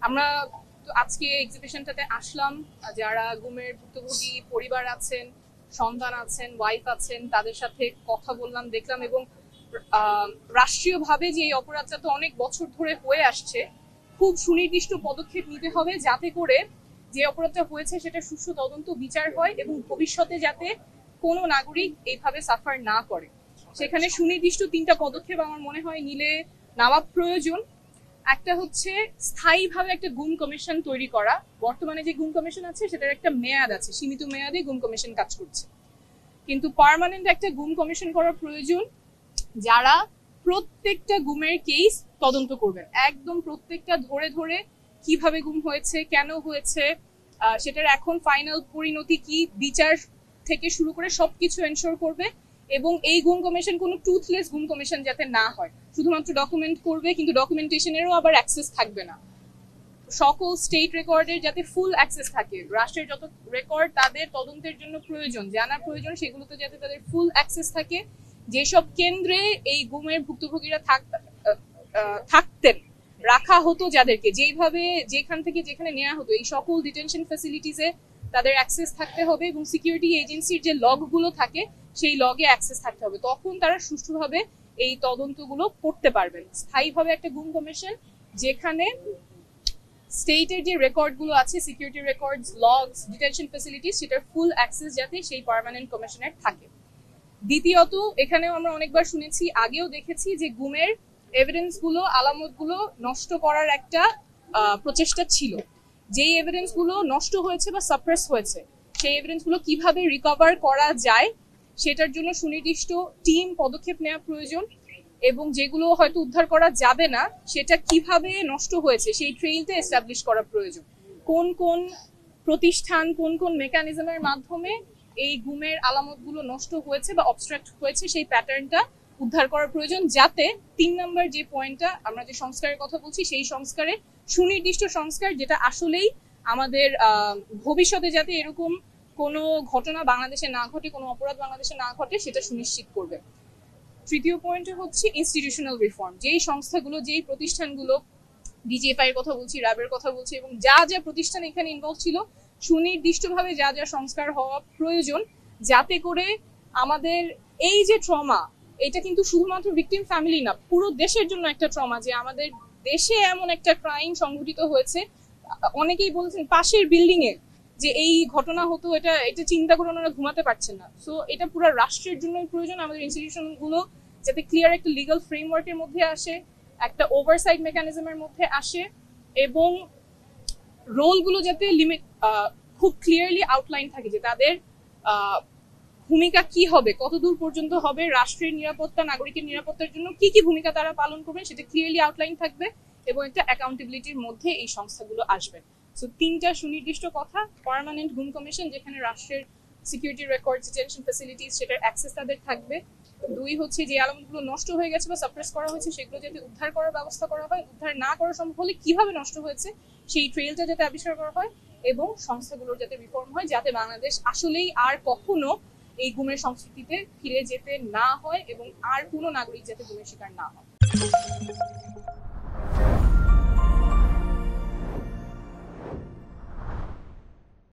আমরা তো আজকে এক্সিবিশনটাতে আসলাম, যারা গুমের ভুক্তভোগী পরিবার আছেন, সন্তান আছেন, ওয়াইফ আছেন, তাদের সাথে কথা বললাম, দেখলাম। এবং রাষ্ট্রীয়ভাবে যে এই অপরাধটা তো অনেক বছর ধরে হয়ে আসছে, খুব সুনির্দিষ্ট পদক্ষেপ নিতে হবে যাতে করে যে অপরাধটা হয়েছে সেটা সুষ্ঠু তদন্ত বিচার হয় এবং ভবিষ্যতে যাতে কোনো নাগরিক এইভাবে সাফার না করে। সেখানে সুনির্দিষ্ট 3টা পদক্ষেপ আমার মনে হয় নিলে নেওয়া প্রয়োজন। একটা হচ্ছে স্থায়ীভাবে একটা গুম কমিশন তৈরি করা। বর্তমানে যে গুম কমিশন আছে সেটার একটা মেয়াদ আছে, সীমিত মেয়াদে গুম কমিশন কাজ করছে, কিন্তু পার্মানেন্ট একটা গুম কমিশন করা প্রয়োজন, যারা প্রত্যেকটা গুমের কেস তদন্ত করবেন, একদম প্রত্যেকটা ধরে ধরে কিভাবে গুম হয়েছে, কেন হয়েছে, সেটার এখন ফাইনাল পরিণতি কি, বিচার থেকে শুরু করে সবকিছু এনশোর করবে। এবং এই গুম কমিশন কোনো টুথলেস গুম কমিশন যাতে না হয়, শুধুমাত্র ডকুমেন্ট করবে কিন্তু ডকুমেন্টেশনেরও আবার অ্যাক্সেস থাকবে না। সকল স্টেট রেকর্ডের যাতে ফুল অ্যাক্সেস থাকে, রাষ্ট্রের যত রেকর্ড তাদের তদন্তের জন্য প্রয়োজন, জানা প্রয়োজন, সেগুলোতে যাতে তাদের ফুল অ্যাক্সেস থাকে। যেসব কেন্দ্রে এই গুমের ভুক্তভোগীরা থাকতেন, রাখা হতো যাদেরকে, যেইভাবে যেখান থেকে যেখানে নেওয়া হতো, এই সকল ডিটেনশন ফ্যাসিলিটিসে তাদের অ্যাক্সেস থাকতে হবে এবং সিকিউরিটি এজেন্সির যে লগগুলো থাকে সেই লগে অ্যাক্সেস থাকতে হবে। তখন তারা সুষ্ঠুভাবে এই তদন্তগুলো করতে পারবেন। স্থায়ীভাবে একটা গুম কমিশন যেখানে স্টেটের যে রেকর্ডগুলো আছে, security records, logs, detention facilities, সেটার ফুল অ্যাক্সেস যাতে সেই পার্মানেন্ট কমিশনের থাকে। দ্বিতীয়ত, এখানেও আমরা অনেকবার শুনেছি, আগেও দেখেছি যে গুমের এভিডেন্স গুলো, আলামত গুলো নষ্ট করার একটা প্রচেষ্টা ছিল। যেই এভিডেন্স গুলো নষ্ট হয়েছে বা সাপ্রেস হয়েছে, সেই এভিডেন্স গুলো কিভাবে রিকভার করা যায় সেটার জন্য সুনির্দিষ্ট টিম পদক্ষেপ নেওয়া প্রয়োজন। এবং যেগুলো হয়তো উদ্ধার করা যাবে না, সেটা কিভাবে নষ্ট হয়েছে সেই ট্রেইলটা এস্টাবলিশ করা প্রয়োজন। কোন কোন প্রতিষ্ঠান, কোন কোন মেকানিজমের মাধ্যমে এই গুমের আলামতগুলো নষ্ট হয়েছে বা অবস্ট্রাক্ট হয়েছে সেই প্যাটার্নটা উদ্ধার করার প্রয়োজন, যাতে 3 নম্বর যে পয়েন্টটা, আমরা যে সংস্কারের কথা বলছি, সেই সংস্কারে সুনির্দিষ্ট সংস্কার যেটা আসলেই আমাদের ভবিষ্যতে যাতে এরকম কোনো ঘটনা বাংলাদেশে না ঘটে, কোনো অপরাধ বাংলাদেশে না ঘটে, সেটা সুনিশ্চিত করবে। তৃতীয় পয়েন্ট হচ্ছে ইনস্টিটিউশনাল রিফর্ম। যেই সংস্থাগুলো, যেই প্রতিষ্ঠানগুলো, ডিজিএফআই এর কথা বলছি, র্যাবের কথা বলছি, এবং যা যা প্রতিষ্ঠান এখানে ইনভলভ ছিল, সুনির্দিষ্টভাবে যা যা সংস্কার হওয়া প্রয়োজন, যাতে করে আমাদের এই যে ট্রমা, এটা কিন্তু শুধুমাত্র ভিকটিম ফ্যামিলি না, পুরো দেশের জন্য একটা ট্রমা যে আমাদের দেশে এমন একটা ক্রাইম সংঘটিত হয়েছে। অনেকেই বলছেন পাশের বিল্ডিং এ যে এই ঘটনা হতো, এটা এটা চিন্তা করে ওনারা ঘুমাতে পারছেন না। সো এটা পুরো রাষ্ট্রের জন্যই প্রয়োজন, আমাদের ইনস্টিটিউশন গুলো যাতে ক্লিয়ার একটা লিগাল ফ্রেমওয়ার্কের মধ্যে আসে, একটা ওভারসাইট মেকানিজমের মধ্যে আসে, এবং রোলগুলো যাতে লিমিট খুব ক্লিয়ারলি আউটলাইন থাকে, যে তাদের ভূমিকা কি হবে, কতদূর পর্যন্ত হবে, রাষ্ট্রের নিরাপত্তা, নাগরিকের নিরাপত্তার জন্য কি কি ভূমিকা তারা পালন করবে সেটা ক্লিয়ারলি আউটলাইন থাকবে, এবং একটা অ্যাকাউন্টেবিলিটির মধ্যে এই সংস্থাগুলো আসবে। সো 3টা সুনির্দিষ্ট কথা: পার্মানেন্ট গুম কমিশন যেখানে রাষ্ট্রের সিকিউরিটি রেকর্ড, ডিটেনশন ফ্যাসিলিটিস, সেটার অ্যাক্সেস তাদের থাকবে। 2 হচ্ছে যে আলামতগুলো নষ্ট হয়ে গেছে বা সাপ্রেস করা হয়েছে সেগুলো যাতে উদ্ধার করার ব্যবস্থা করা হয়, উদ্ধার না করা সম্ভব হলে কিভাবে নষ্ট হয়েছে সেই ট্রেলটা যাতে আবিষ্কার করা হয়, এবং সংস্থাগুলোর যাতে রিফর্ম হয়, যাতে বাংলাদেশ আসলেই আর কখনো এই গুমের সংস্কৃতিতে ফিরে যেতে না হয় এবং আর কোনো নাগরিক যাতে গুমের শিকার না হয়।